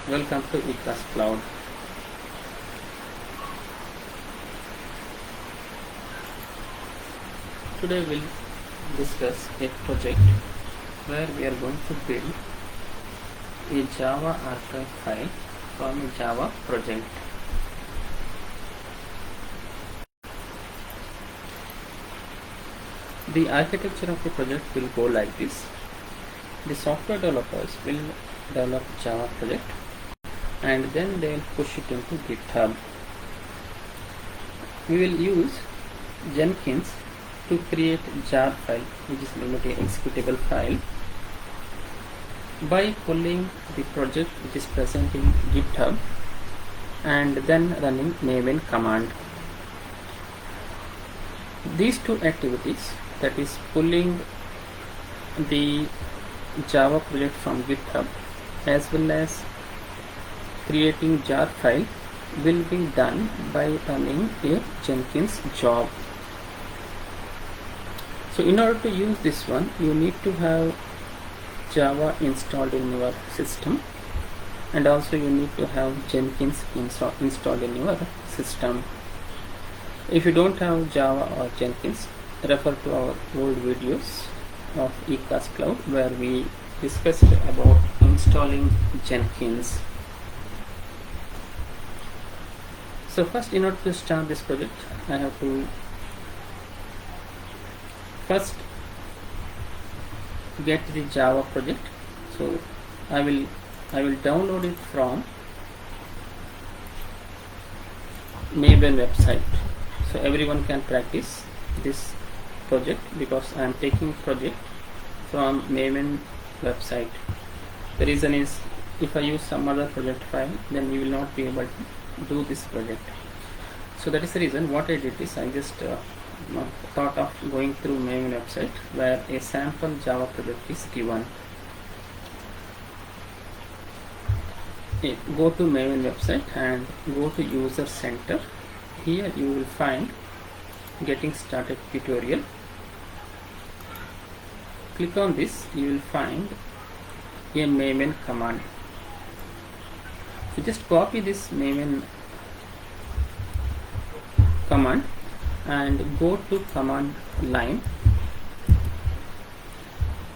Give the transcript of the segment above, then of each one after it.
Welcome to Ekascloud. Today we'll discuss a project where we are going to build a Java archive file from a Java project. The architecture of the project will go like this. The software developers will develop Java project and then they will push it into GitHub. We will use Jenkins to create jar file, which is limited executable file, by pulling the project which is present in GitHub and then running maven command. These two activities, that is pulling the Java project from GitHub as well as creating jar file, will be done by running a Jenkins job. So in order to use this one, you need to have Java installed in your system, and also you need to have Jenkins installed in your system. If you don't have Java or Jenkins, refer to our old videos of Ekascloud where we discussed about installing Jenkins. So first, in order to start this project, I have to first get the Java project. So I will download it from Maven website. So everyone can practice this project because I am taking project from Maven website. The reason is, if I use some other project file, then you will not be able to do this project. So that is the reason what I did is I just thought of going through Maven website where a sample Java project is given. Go to Maven website and go to user center. Here you will find getting started tutorial. Click on this, you will find a maven command. So just copy this maven command and go to command line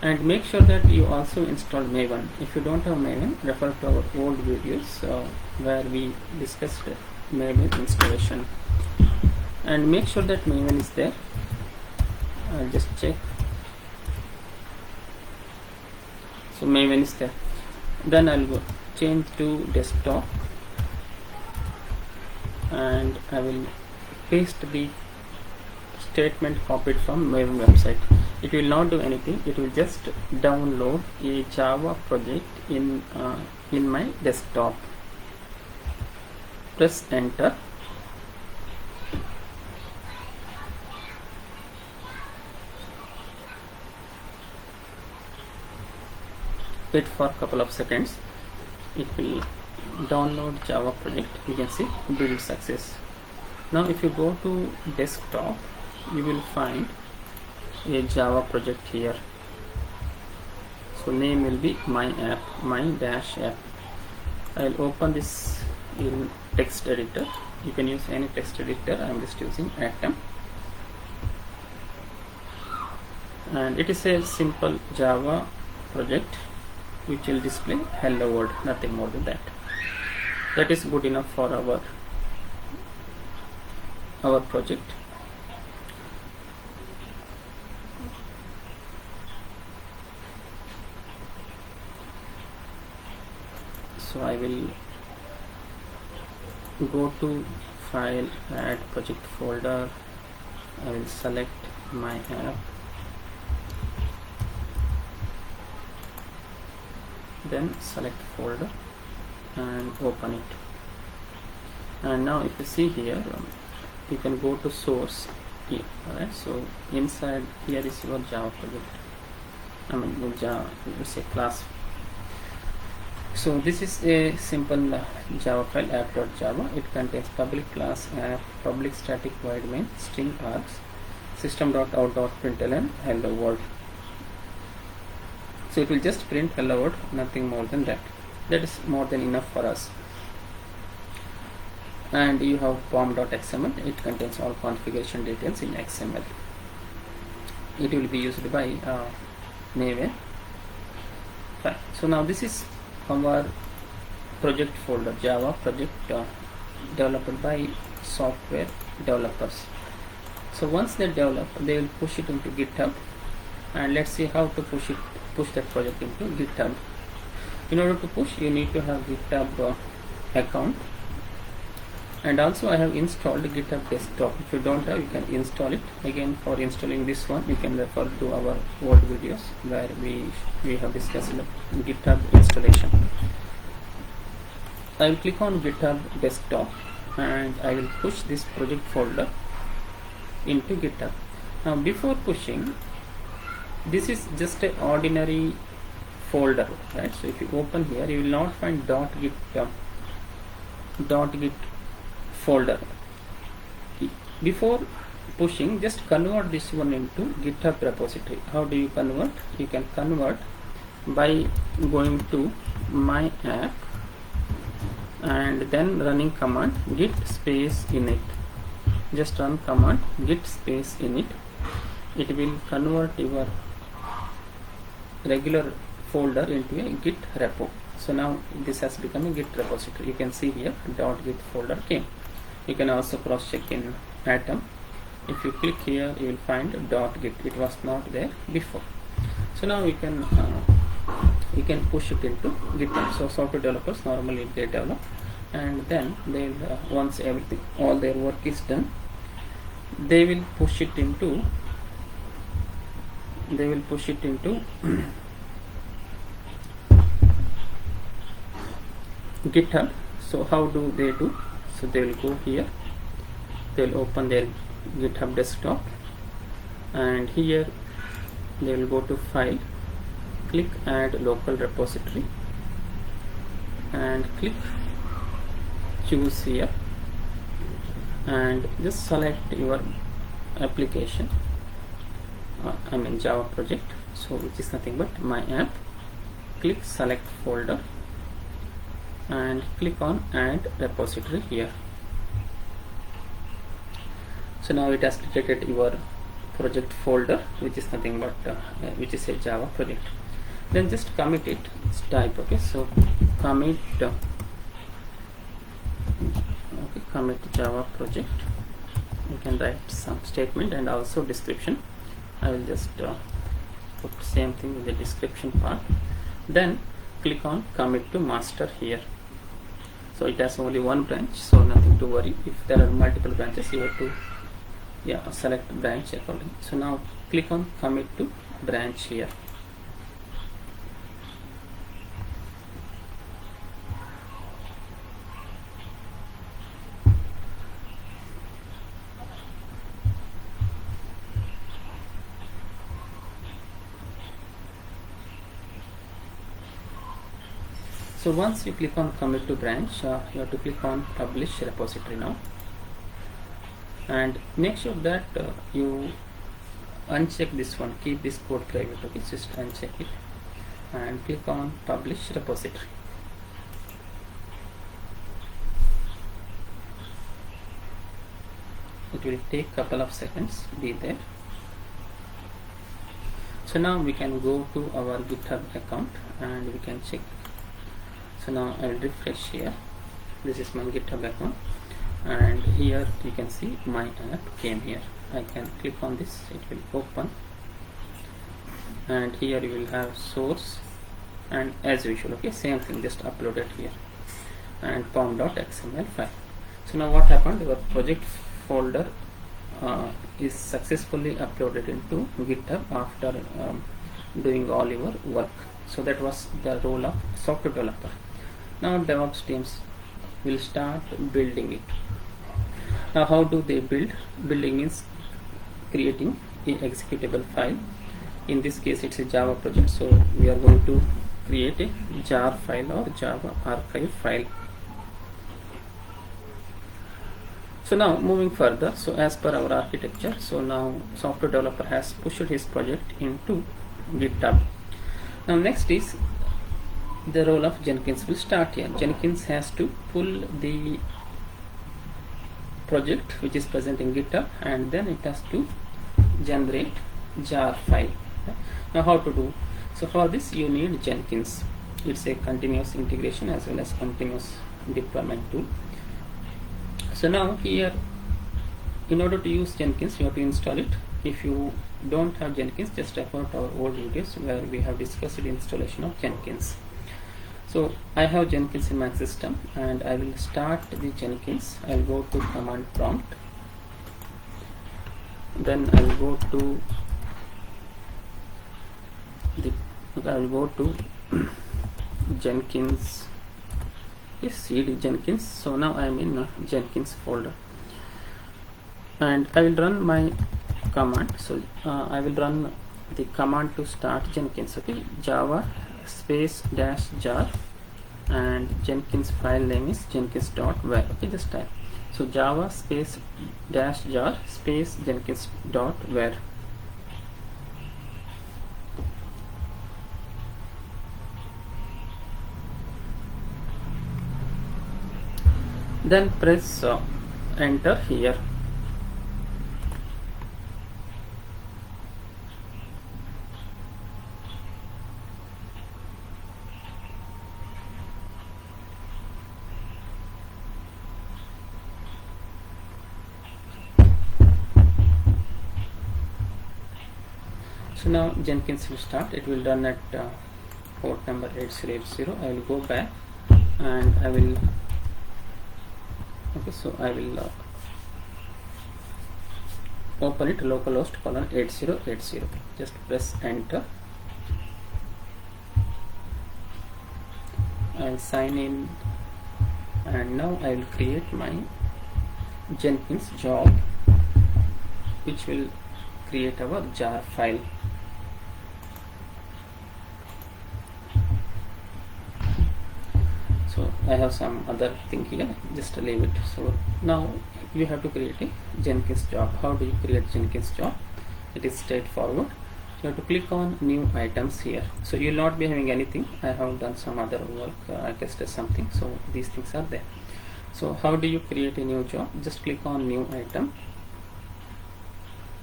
and make sure that you also install Maven. If you don't have Maven, refer to our old videos where we discussed Maven installation, and make sure that Maven is there. I'll just check. So Maven is there. Then I'll go change to desktop and I will paste the statement copied from Maven website. It will not do anything. It will just download a Java project in my desktop. Press enter. Wait for a couple of seconds. It will download Java project. You can see build success. Now if you go to desktop, you will find a Java project here. So name will be my app, my-app. I'll open this in text editor. You can use any text editor. I am just using Atom, and it is a simple Java project which will display hello world, nothing more than that. That is good enough for our project. So I will go to file, add project folder. I will select my app, then select folder and open it. And now if you see here, you can go to source here. Alright, so inside here is your Java project. I mean Java, it's a class. So this is a simple Java file, app.java. It contains public class app, public static void main, string args, system.out.println, hello world. So it will just print hello world, nothing more than that. That is more than enough for us. And you have pom.xml. It contains all configuration details in XML. It will be used by Maven. Fine. So now this is our project folder, Java project developed by software developers. So once they develop, they will push it into GitHub, and let's see how to push that project into GitHub. In order to push, you need to have GitHub account, and also I have installed GitHub desktop. If you don't have, you can install it. Again, for installing this one, you can refer to our old videos where we have discussed GitHub installation. I will click on GitHub desktop and I will push this project folder into GitHub. Now before pushing, this is just an ordinary folder, right? So if you open here, you will not find .git folder. Before pushing, just convert this one into GitHub repository. How do you convert? You can convert by going to my app and then running command git space init. Just run command git space init. It will convert your regular folder into a git repo. So now this has become a git repository. You can see here .git folder came. You can also cross check in Atom. If you click here, you will find .git. It was not there before. So now you can push it into GitHub. So software developers normally they develop, and then they will once all their work is done, they will push it into GitHub. So how do they do? So they will go here, they will open their GitHub desktop, and here they will go to file, click add local repository, and click choose here, and just select your application, Java project, so which is nothing but my app. Click select folder and click on add repository here. So now it has detected your project folder, which is nothing but which is a Java project. Then just commit it, it's type, okay, so commit Java project. You can write some statement and also description. I will just put same thing with the description part. Then click on commit to master here. So it has only one branch, so nothing to worry. If there are multiple branches, you have to select branch accordingly. So now click on commit to branch here. So once you click on commit to branch, you have to click on publish repository now, and make sure that you uncheck this one, keep this code private, okay, just uncheck it and click on publish repository. It will take couple of seconds, be there. So now we can go to our GitHub account and we can check. So now I will refresh here. This is my GitHub account, and here you can see my app came here. I can click on this, it will open, and here you will have source, and as usual, okay, same thing, just upload it here, and pom.xml file. So now what happened, your project folder is successfully uploaded into GitHub after doing all your work. So that was the role of software developer. Now DevOps teams will start building it. Now how do they build? Building means creating a executable file. In this case it's a Java project, so we are going to create a jar file or Java archive file. So now moving further, so as per our architecture, so now software developer has pushed his project into GitHub. Now next is the role of Jenkins will start here. Jenkins has to pull the project which is present in GitHub, and then it has to generate jar file. Now how to do? So for this you need Jenkins. It's a continuous integration as well as continuous deployment tool. So now here, in order to use Jenkins, you have to install it. If you don't have Jenkins, just check out our old videos where we have discussed the installation of Jenkins. So I have Jenkins in my system, and I will start the Jenkins. I'll go to command prompt, then I'll go to Jenkins, cd Jenkins. So now I am in a Jenkins folder, and I will run my command. So I will run the command to start Jenkins. Okay, java space dash jar, and Jenkins file name is jenkins.var. okay, just type. So java space dash jar space jenkins.var. Then press enter here. So now Jenkins will start. It will run at port number 8080. I will go back and I will open it localhost colon 8080. Just press enter. I'll sign in, and now I will create my Jenkins job, which will create our jar file. So I have some other thing here, just leave it. So now you have to create a Jenkins job. How do you create Jenkins job? It is straightforward. You have to click on new items here. So you will not be having anything. I have done some other work. I tested something, so these things are there. So how do you create a new job? Just click on new item,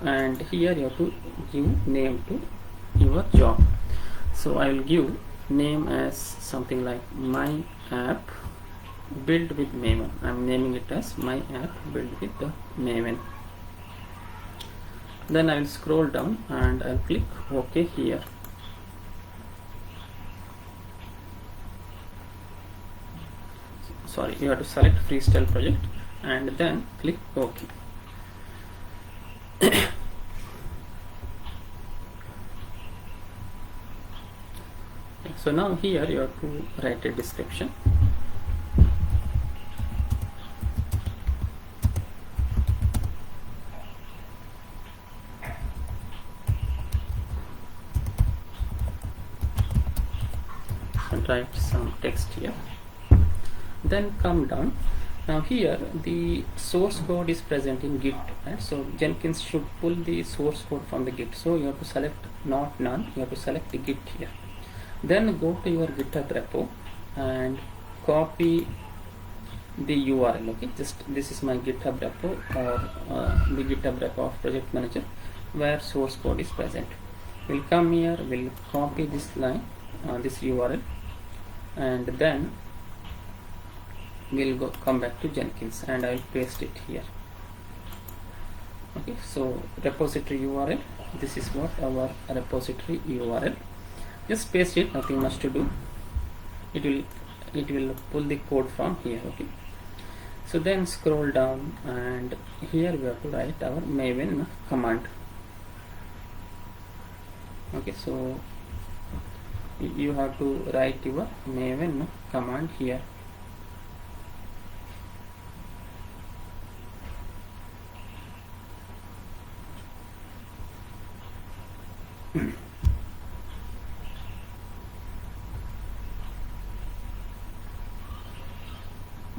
and here you have to give name to your job. So I will give name as something like my app build with Maven. I'm naming it as my app build with the Maven. Then I will scroll down and I'll click OK here. Sorry, you have to select freestyle project and then click OK. So now here you have to write a description. And write some text here. Then come down. Now here the source code is present in Git, right? So Jenkins should pull the source code from the Git. So you have to select not none. You have to select the Git here. Then go to your GitHub repo and copy the URL. Okay, just this is my GitHub repo, or the GitHub repo of project manager where source code is present. We'll come here, we'll copy this line, this URL, and then we'll come back to Jenkins and I will paste it here. Okay, so repository URL, this is what our repository URL. Just paste it, nothing much to do. It will pull the code from here. Okay, so then scroll down and here we have to write our Maven command. Okay, so you have to write your Maven command here.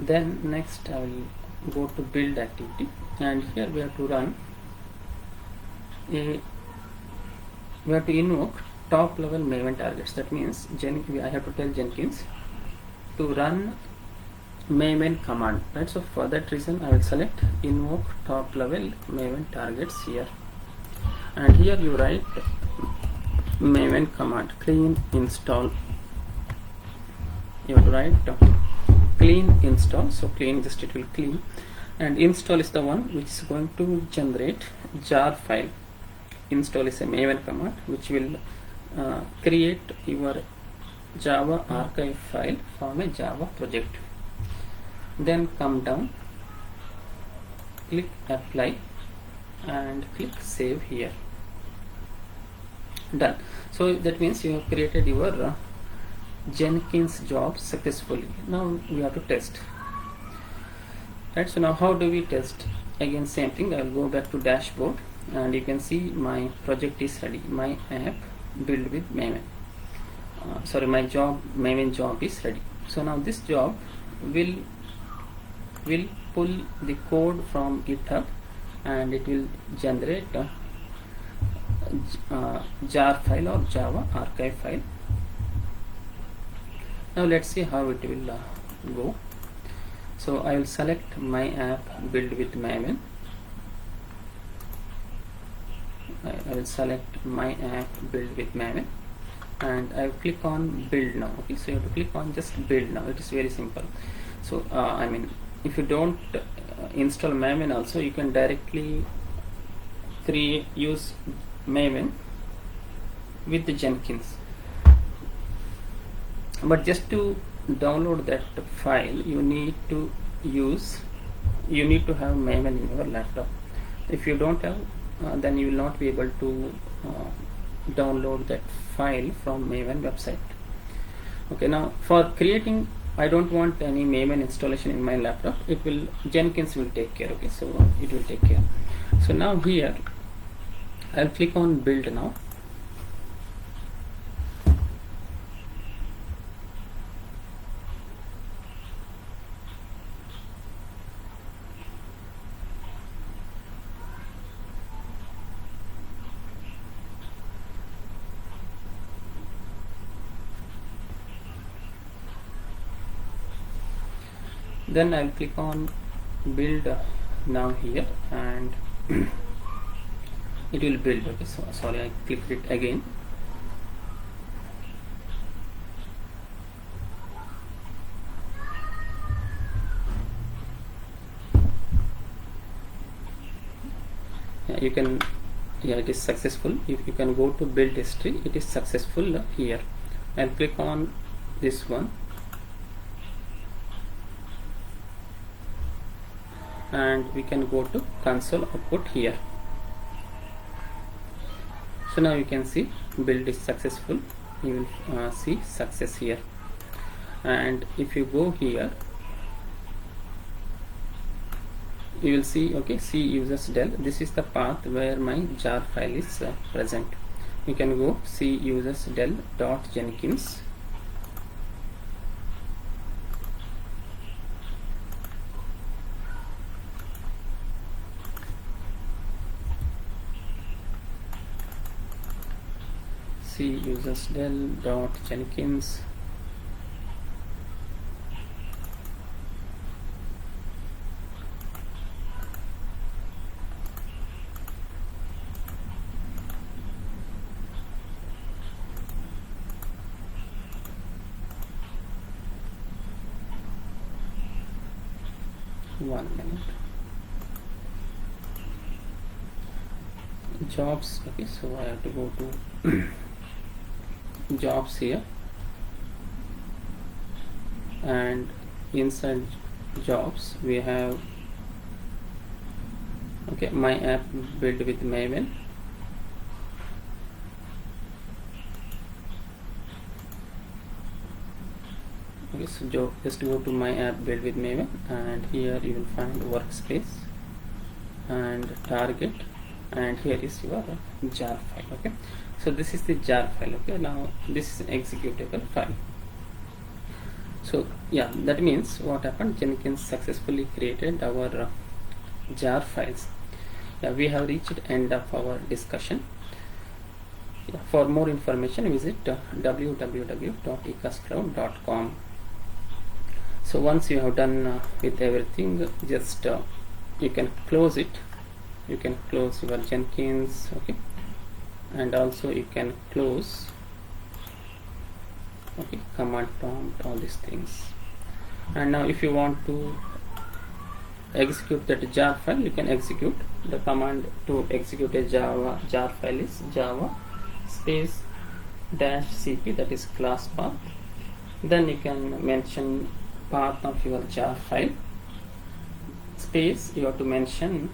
Then next I will go to build activity, and here we have to run we have to invoke top level Maven targets. That means I have to tell Jenkins to run Maven command, right? So for that reason I will select invoke top level Maven targets here, and here you write Maven command clean install. You have to write clean install. So clean, just it will clean, and install is the one which is going to generate jar file. Install is a Maven command which will create your Java archive file from a Java project. Then come down, click apply and click save here. Done. So that means you have created your Jenkins job successfully. Now we have to test, right? So now how do we test? Again same thing, I will go back to dashboard and you can see my project is ready. My app built with Maven, my Maven job is ready. So now this job will pull the code from GitHub and it will generate a jar file or Java archive file. Now let's see how it will go. So I will select my app built with Maven. I will select my app built with Maven and I will click on build now. Okay, so you have to click on just build now. It is very simple. So if you don't install Maven also, you can directly use Maven with the Jenkins, but just to download that file you need to have Maven in your laptop. If you don't have, then you will not be able to download that file from Maven website. Okay, now for creating, I don't want any Maven installation in my laptop. Jenkins will take care. Okay, so it will take care. So now here I'll click on build now. Then I'll click on build now here and it will build. Okay, so sorry, I clicked it again. It is successful. If you can go to build history, it is successful here. I'll click on this one and we can go to console output here. So now you can see build is successful. You will see success here, and if you go here you will see, okay, see users del. This is the path where my jar file is present. You can go see users del dot Jenkins. See users del dot Jenkins. One minute. Jobs. Okay, so I have to go to jobs here, and inside jobs we have, okay, my app built with Maven. Okay, so just go to my app built with Maven, and here you will find workspace and target, and here is your jar file. Okay, so this is the jar file. Okay, now this is an executable file. So yeah, that means what happened, Jenkins successfully created our jar files. Yeah, we have reached end of our discussion. Yeah, for more information visit www.ekascloud.com. So once you have done with everything, just you can close it. You can close your Jenkins, okay, and also you can close, okay, command prompt, all these things. And now if you want to execute that jar file, you can execute. The command to execute a Java jar file is java space -cp, that is class path. Then you can mention path of your jar file space, you have to mention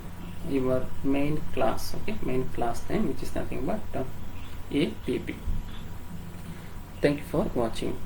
your main class, okay, main class name, which is nothing but app. Thank you for watching.